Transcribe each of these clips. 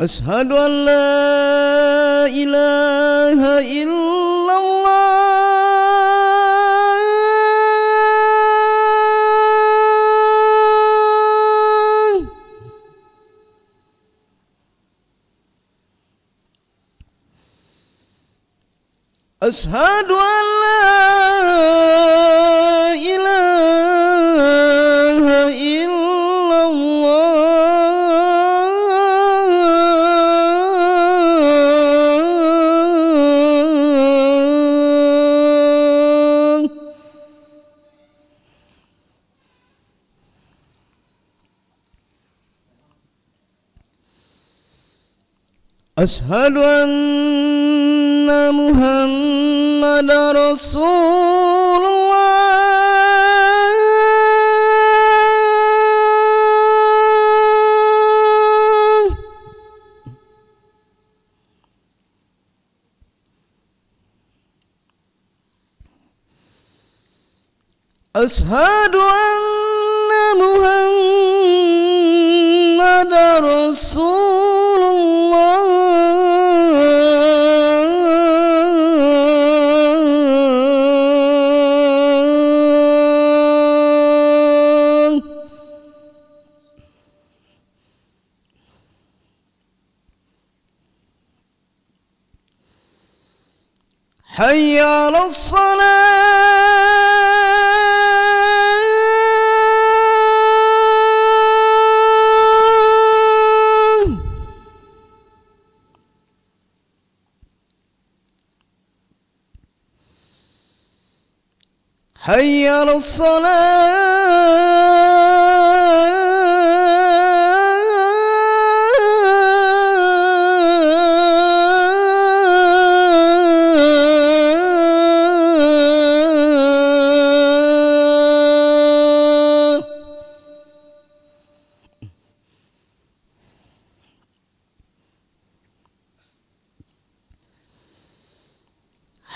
أشهد أن لا إله إلا الله. أشهد أن لا إله إلا الله. أشهد أن محمد رسول الله. أشهد أن محمد رسول الله. حي على الصلاة. حي على الصلاة.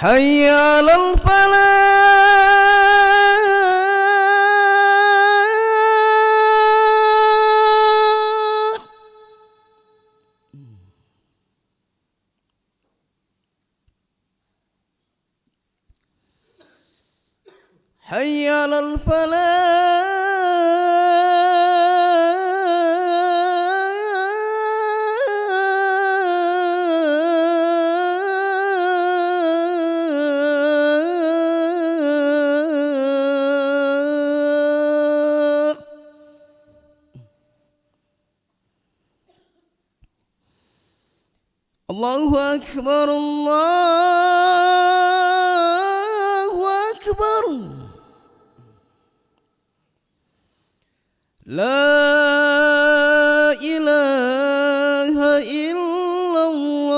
حي على الفلاح. حي على الفلاح. الله أكبر الله أكبر. لا إله إلا الله.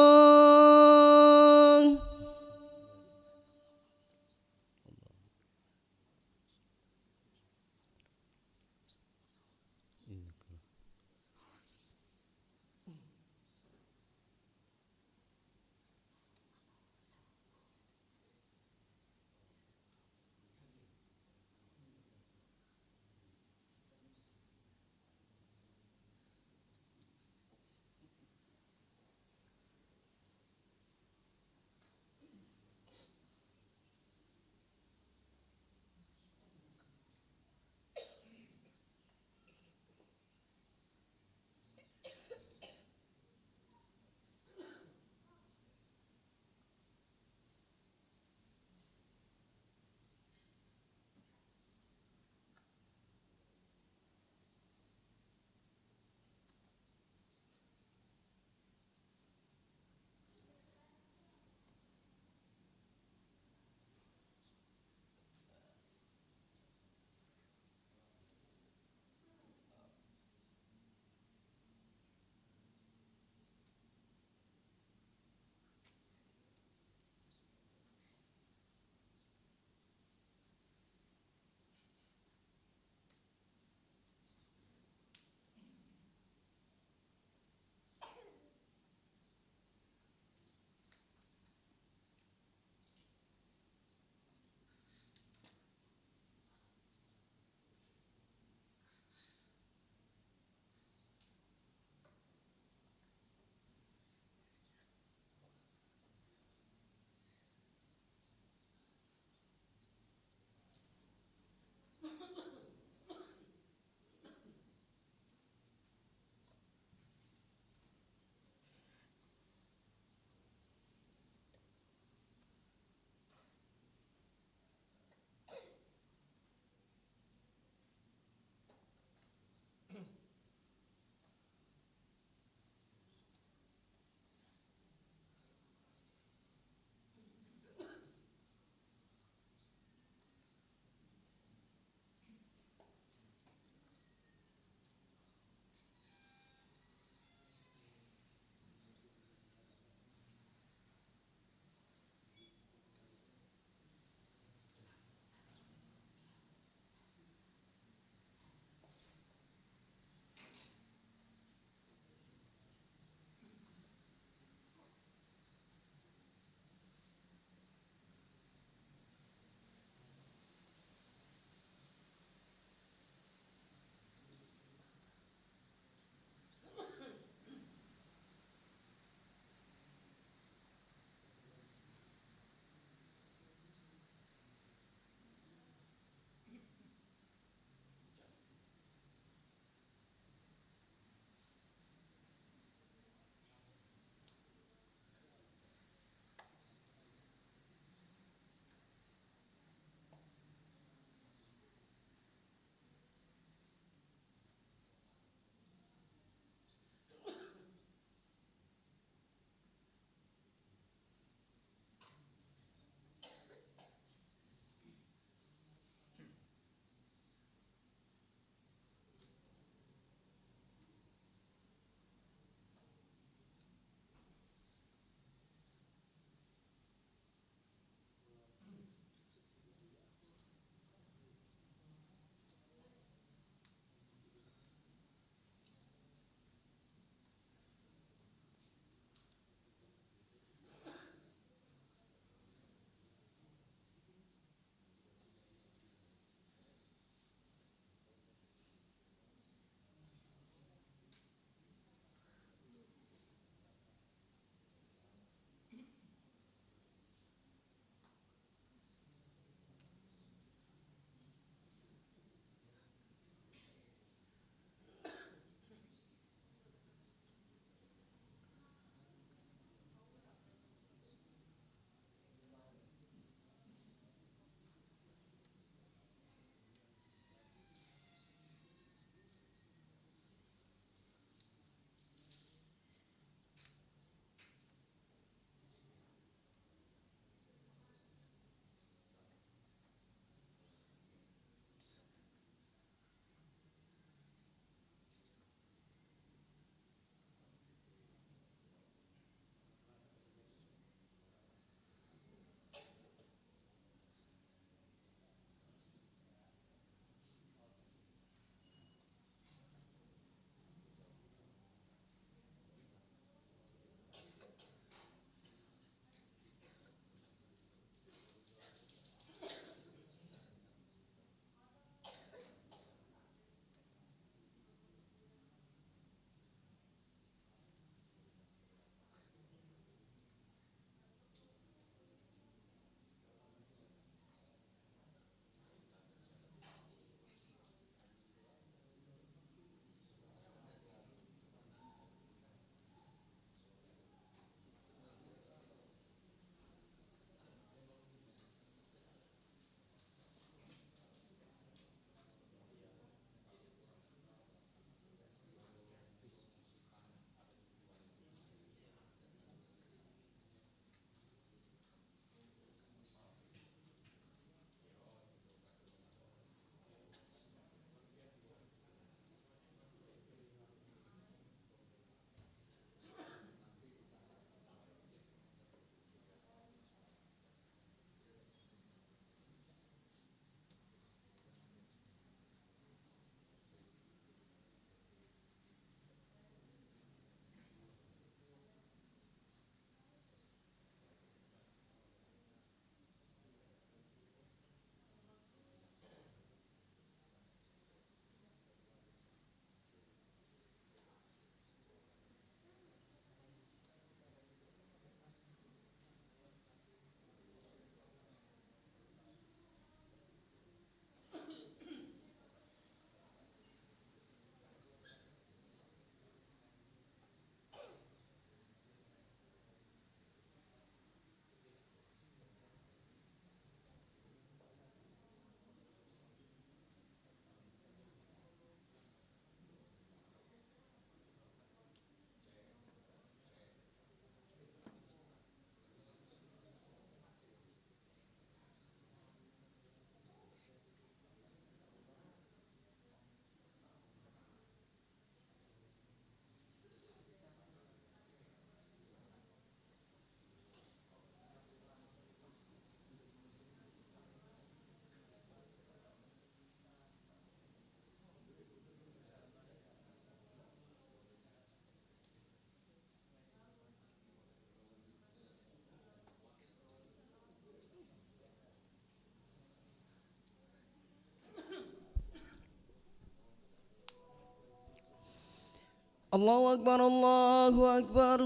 الله أكبر الله أكبر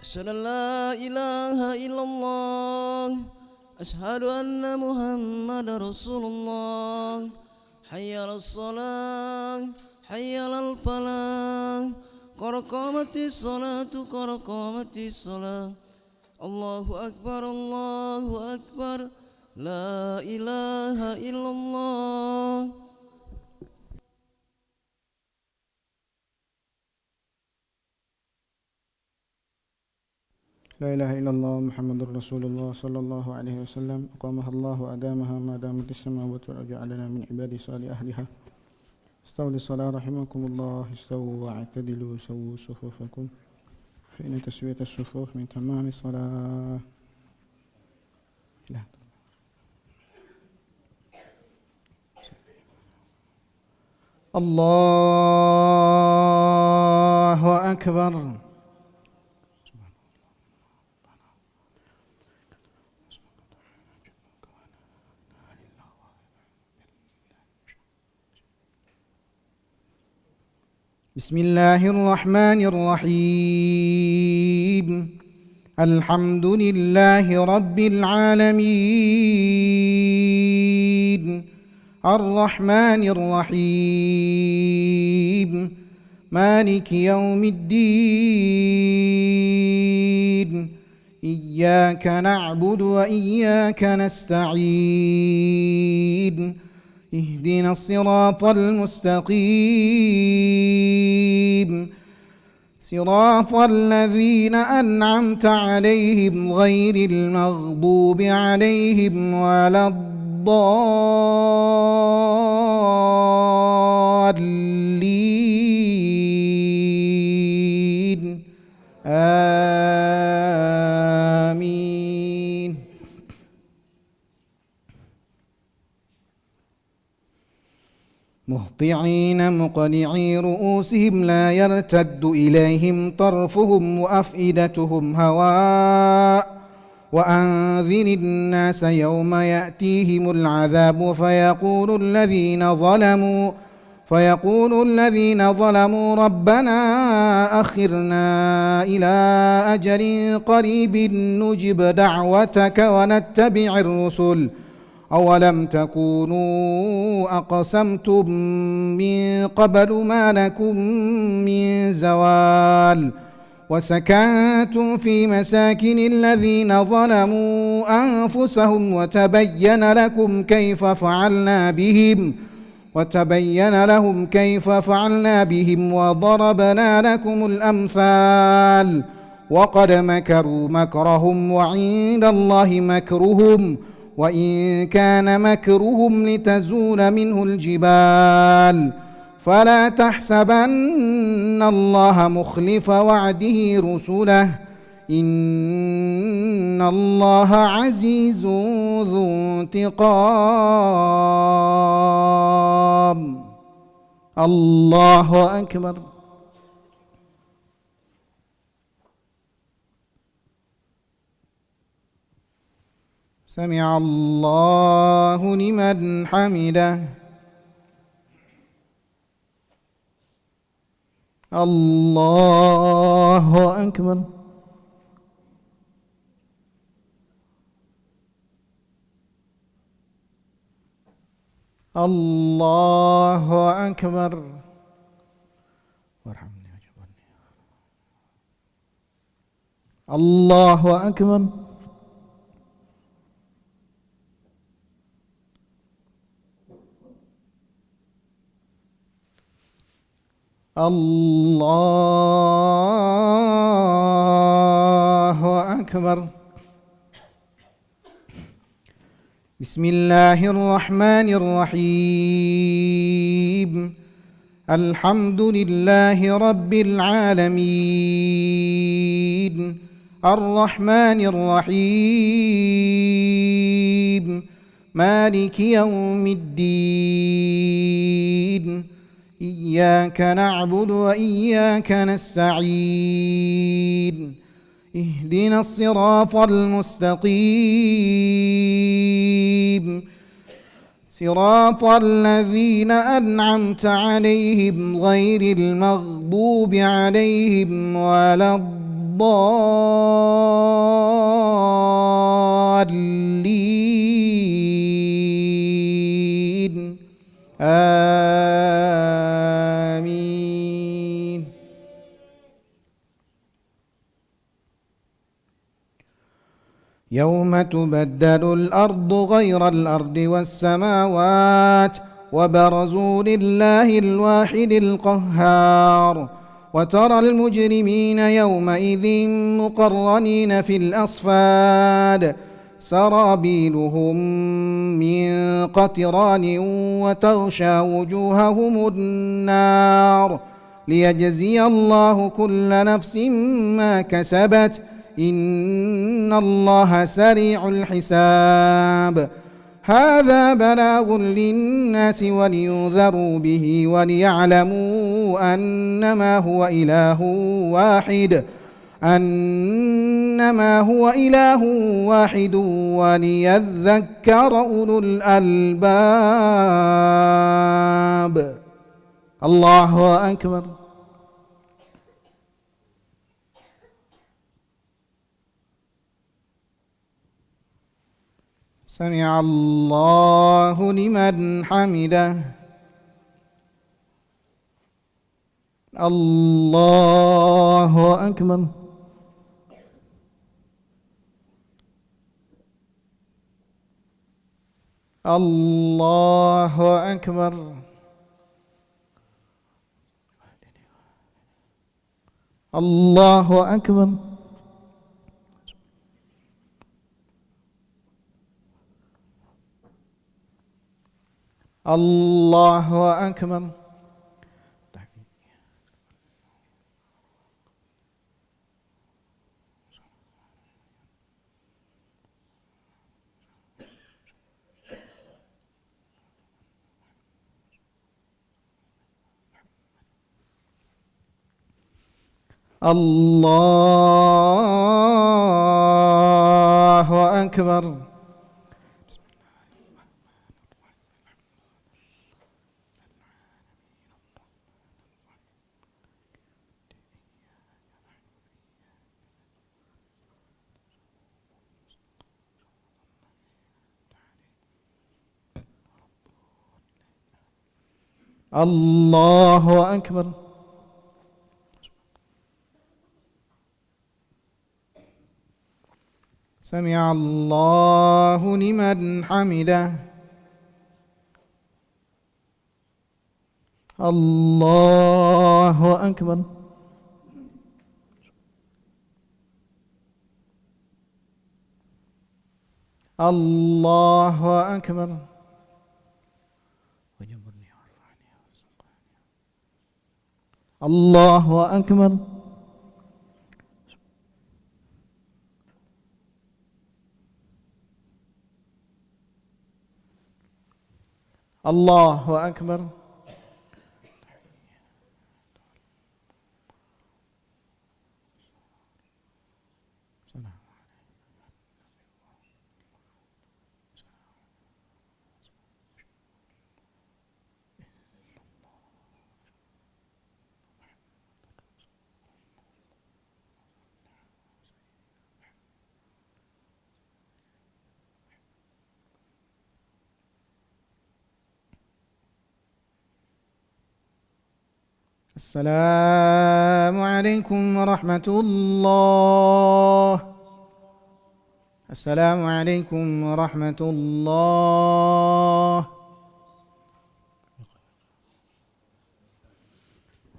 أشهد أن لا إله إلا الله أشهد أن محمد رسول الله حي على الصلاة حي على الفلاح قد قامت الصلاة قد قامت الصلاة الله أكبر الله أكبر لا إله إلا الله لا إله إلا الله محمد رسول الله صلى الله عليه وسلم أقامها الله وأدامها ما دامت السماوات والأرض وجعلنا من عباده صالح أهلها استووا للصلاة رحمكم الله استووا واعتدلوا سووا صفوفكم فإن تسوية الصفوف من تمام الصلاة لا. الله أكبر بسم الله الرحمن الرحيم الحمد لله رب العالمين الرحمن الرحيم مالك يوم الدين إياك نعبد وإياك نستعين اهدنا الصراط المستقيم صراط الذين أنعمت عليهم غير المغضوب عليهم ولا الضالين آمين. مهطعين مقنعي رؤوسهم لا يرتد إليهم طرفهم وأفئدتهم هواء وأنذر الناس يوم يأتيهم العذاب فيقول الذين ظلموا ربنا أخرنا إلى أجل قريب نجب دعوتك ونتبع الرسل أولم تكونوا أقسمتم من قبل ما لكم من زوال وسكنتم في مساكن الذين ظلموا أنفسهم وتبين لهم كيف فعلنا بهم وضربنا لكم الأمثال وقد مكروا مكرهم وعند الله مكرهم وإن كان مكرهم لتزول منه الجبال فلا تحسبن الله مخلف وعده رسله إن الله عزيز ذو انتقام. الله أكبر. سمع الله لمن حمده. الله أكبر. الله أكبر. وارحمني واجبرني. الله أكبر. الله أكبر. بسم الله الرحمن الرحيم الحمد لله رب العالمين الرحمن الرحيم مالك يوم الدين إياك نعبد وإياك نستعين اهدنا الصراط المستقيم صراط الذين أنعمت عليهم غير المغضوب عليهم ولا الضالين آمين. يوم تبدل الأرض غير الأرض والسماوات وبرزوا لله الواحد القهار وترى المجرمين يومئذ مقرنين في الأصفاد سرابيلهم من قطران وتغشى وجوههم النار ليجزي الله كل نفس ما كسبت إن الله سريع الحساب. هذا بلاغ للناس ولينذروا به وليعلموا أنما هو إله واحد وليذكر أولو الألباب. الله أكبر. سمع الله لمن حمده. الله أكبر. الله أكبر. الله أكبر. الله أكبر. الله أكبر. الله أكبر. سمع الله لمن حمده. الله أكبر. الله أكبر. الله أكبر. الله أكبر. السلام عليكم ورحمة الله. السلام عليكم ورحمة الله.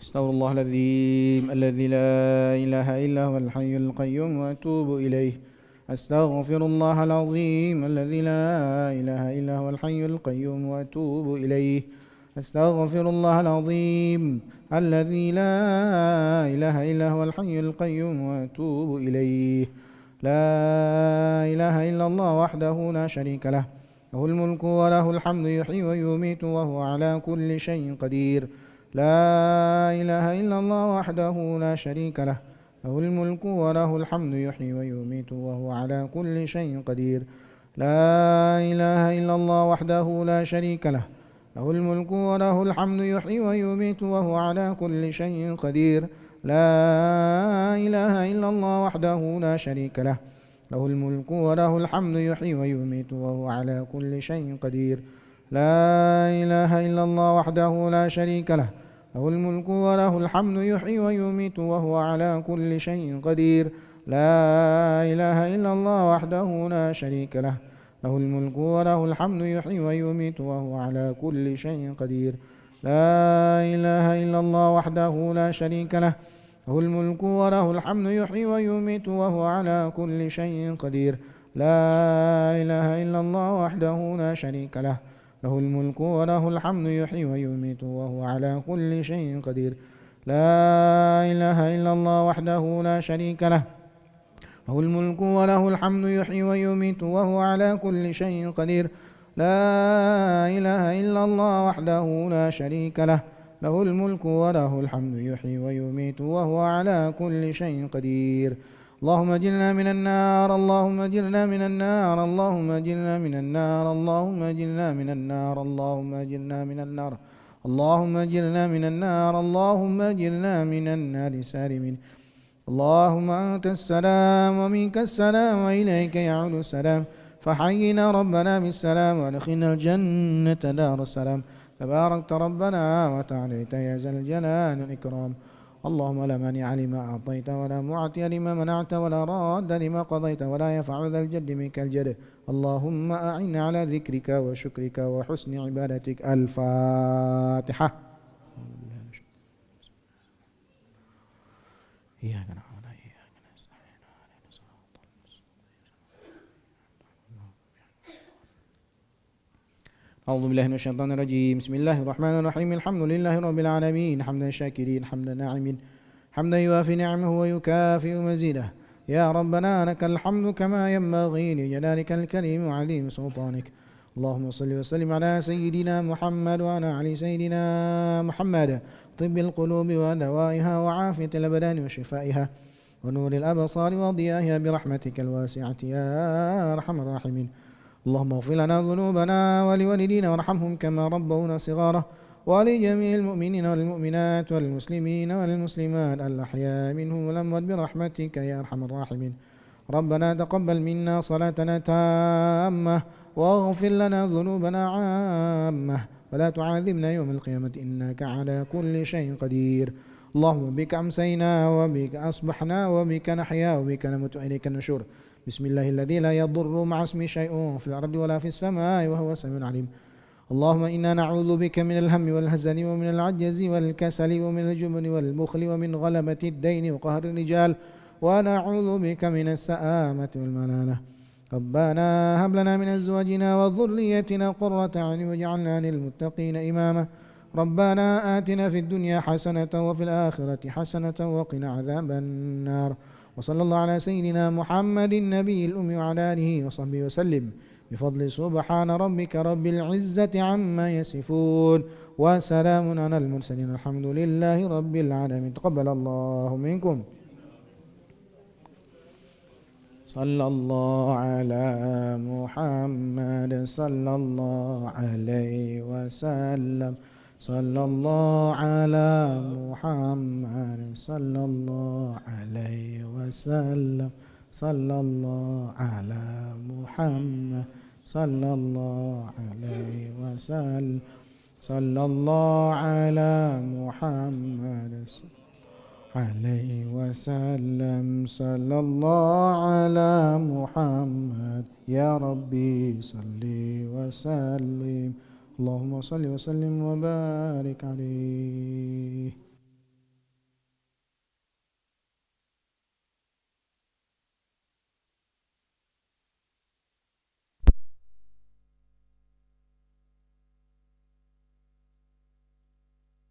استغفر الله العظيم الذي لا إله إلا هو الحي القيوم وأتوب إليه. أستغفر الله العظيم الذي لا إله إلا هو الحي القيوم وأتوب إليه. أستغفر الله العظيم الذي لا إله إلا هو الحي القيوم وأتوب إليه. لا إله إلا الله وحده لا شريك له، له الملك وله الحمد يحيي ويميت وهو على كل شيء قدير. لا إله إلا الله وحده لا شريك له، له الملك وله الحمد يحيي ويميت وهو على كل شيء قدير. لا إله إلا الله وحده لا شريك له له الملك وله الحمد يحيي ويميت وهو على كل شيء قدير لا إله إلا الله وحده لا شريك له له الملك وله الحمد يحيي ويميت وهو على كل شيء قدير لا إله إلا الله وحده لا شريك له له الملك وله الحمد يحيي ويميت وهو على كل شيء قدير لا إله إلا الله وحده لا شريك له له الملك وله الحمد يحيي ويميت وهو على كل شيء قدير لا إله إلا الله وحده لا شريك له له الملك وله الحمد يحيي ويميت وهو على كل شيء قدير لا إله إلا الله وحده لا شريك له له الملك وله الحمد يحيي ويميت وهو على كل شيء قدير لا إله إلا الله وحده لا شريك له له الملك وله الحمد يحيي ويميت وهو على كل شيء قدير لا إله إلا الله وحده لا شريك له له الملك وله الحمد يحيي ويميت وهو على كل شيء قدير اللهم اجرنا من النار اللهم اجرنا من النار اللهم اجرنا من النار اللهم اجرنا من النار اللهم اجرنا من النار اللهم اجرنا من النار اللهم اجرنا من النار سالمين اللهم أنت السلام ومنك السلام وإليك يعود السلام فحينا ربنا بالسلام وادخلنا الجنة دار السلام تباركت ربنا وتعاليت يا ذا الجلال والإكرام اللهم لا مانع لما أعطيت ولا معطي لما منعت ولا راد لما قضيت ولا ينفع ذا الجد منك الجد اللهم أعنا على ذكرك وشكرك وحسن عبادتك الفاتحة إياك نعبد وإياك نستعين اهدنا الصراط المستقيم أعوذ بالله من الشيطان الرجيم بسم الله الرحمن الرحيم الحمد لله رب العالمين حمدا شاكرين حمدا ناعمين حمدا يوافي نعمه ويكافئ مزيده يا ربنا لك الحمد كما ينبغي لجلالك الكريم وعظيم سلطانك اللهم صل وسلم على سيدنا محمد وعلى علي سيدنا محمد طب القلوب ودوائها وعافية الأبدان وشفائها ونور الأبصار وضيائها برحمتك الواسعة يا أرحم الراحمين اللهم اغفر لنا ذنوبنا ولوالدينا وارحمهم كما ربونا صغارا ولجميع المؤمنين والمؤمنات والمسلمين والمسلمات الأحياء منهم والأموات برحمتك يا أرحم الراحمين ربنا تقبل منا صلاتنا تامة واغفر لنا ذنوبنا عامة ولا تعاذبنا يوم القيامة إنك على كل شيء قدير اللهم بك أمسينا وبك أصبحنا وبك نحيا وبك نموت وإليك النشور بسم الله الذي لا يضر مع اسمه شيء في الأرض ولا في السماء وهو السميع العليم اللهم إنا نعوذ بك من الهم والحزن ومن العجز والكسل ومن الجبن والبخل ومن غلبة الدين وقهر الرجال ونعوذ بك من السآمة والملانة ربنا هب لنا من أزواجنا وذريتنا قرة أعين واجعلنا للمتقين إماما ربنا آتنا في الدنيا حسنة وفي الآخرة حسنة وقنا عذاب النار وصلى الله على سيدنا محمد النبي الأمي وعلى آله وصحبه وسلم بفضل سبحان ربك رب العزة عما يصفون وسلام على المرسلين الحمد لله رب العالمين تقبل الله منكم صلى الله على محمد صلى الله عليه وسلم صلى الله على محمد صلى الله عليه وسلم صلى الله على محمد صلى الله عليه وسلم صلى الله على محمد عليه وسلم صلى الله على محمد يا ربي صل وسلم اللهم صل وسلم وبارك عليه.